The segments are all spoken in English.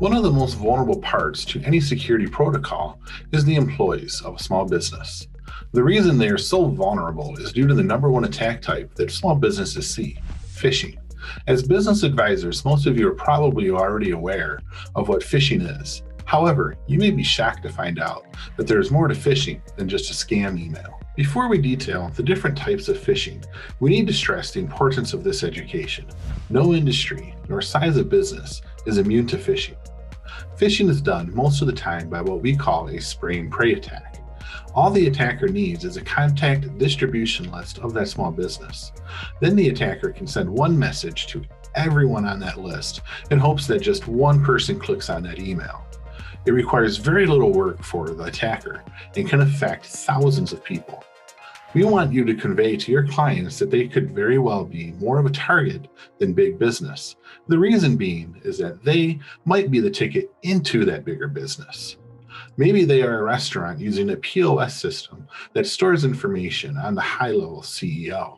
One of the most vulnerable parts to any security protocol is the employees of a small business. The reason they are so vulnerable is due to the number one attack type that small businesses see: phishing. As business advisors, most of you are probably already aware of what phishing is. However, you may be shocked to find out that there is more to phishing than just a scam email. Before we detail the different types of phishing, we need to stress the importance of this education. No industry nor size of business is immune to phishing. Phishing is done most of the time by what we call a spray and pray attack. All the attacker needs is a contact distribution list of that small business. Then the attacker can send one message to everyone on that list in hopes that just one person clicks on that email. It requires very little work for the attacker and can affect thousands of people. We want you to convey to your clients that they could very well be more of a target than big business. The reason being is that they might be the ticket into that bigger business. Maybe they are a restaurant using a POS system that stores information on the high-level CEO.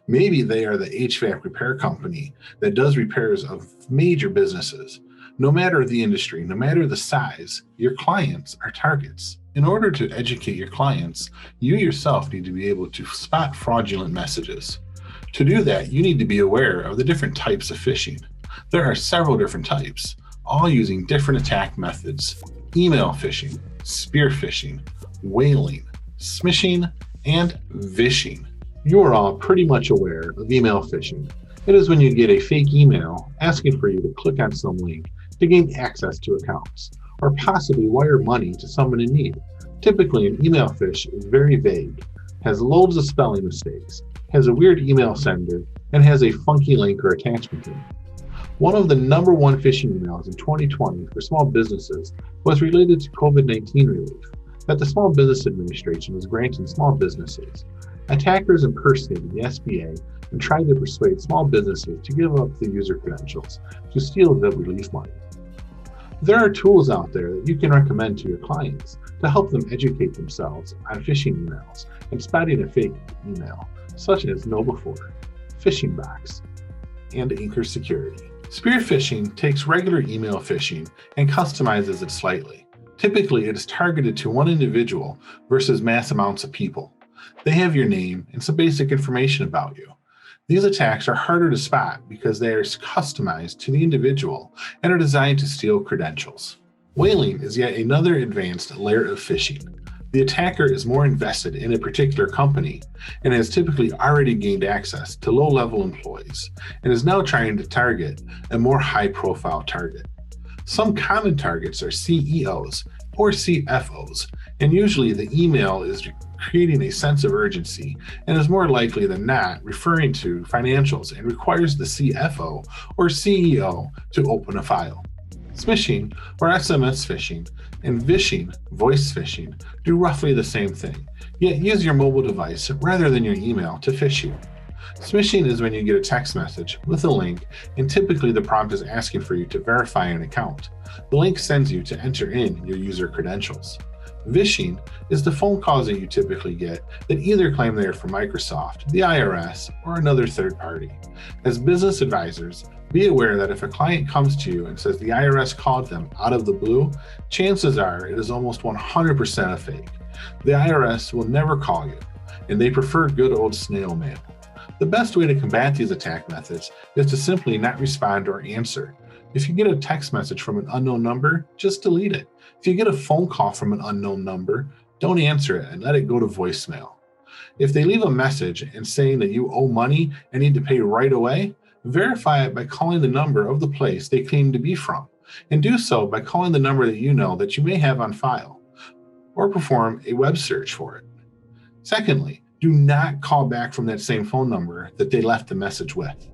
Maybe they are the HVAC repair company that does repairs of major businesses. No matter the industry, no matter the size, your clients are targets. In order to educate your clients, you yourself need to be able to spot fraudulent messages. To do that, you need to be aware of the different types of phishing. There are several different types, all using different attack methods: email phishing, spear phishing, whaling, smishing, and vishing. You are all pretty much aware of email phishing. It is when you get a fake email asking for you to click on some link to gain access to accounts, or possibly wire money to someone in need. Typically, an email phish is very vague, has loads of spelling mistakes, has a weird email sender, and has a funky link or attachment in it. One of the number one phishing emails in 2020 for small businesses was related to COVID-19 relief that the Small Business Administration was granting small businesses. Attackers impersonated the SBA and tried to persuade small businesses to give up the user credentials to steal the relief money. There are tools out there that you can recommend to your clients to help them educate themselves on phishing emails and spotting a fake email, such as KnowBe4, Phishing Box, and Anchor Security. Spear phishing takes regular email phishing and customizes it slightly. Typically, it is targeted to one individual versus mass amounts of people. They have your name and some basic information about you. These attacks are harder to spot because they are customized to the individual and are designed to steal credentials. Whaling is yet another advanced layer of phishing. The attacker is more invested in a particular company and has typically already gained access to low-level employees and is now trying to target a more high-profile target. Some common targets are CEOs or CFOs, and usually the email is creating a sense of urgency and is more likely than not referring to financials and requires the CFO or CEO to open a file. Smishing or SMS phishing and vishing, voice phishing, do roughly the same thing, yet use your mobile device rather than your email to phish you. Smishing is when you get a text message with a link, and typically the prompt is asking for you to verify an account. The link sends you to enter in your user credentials. Vishing is the phone calls that you typically get that either claim they are from Microsoft, the IRS, or another third party. As business advisors, be aware that if a client comes to you and says the IRS called them out of the blue, chances are it is almost 100% a fake. The IRS will never call you, and they prefer good old snail mail. The best way to combat these attack methods is to simply not respond or answer. If you get a text message from an unknown number, just delete it. If you get a phone call from an unknown number, don't answer it and let it go to voicemail. If they leave a message and saying that you owe money and need to pay right away, verify it by calling the number of the place they claim to be from, and do so by calling the number that you know that you may have on file, or perform a web search for it. Secondly, do not call back from that same phone number that they left the message with.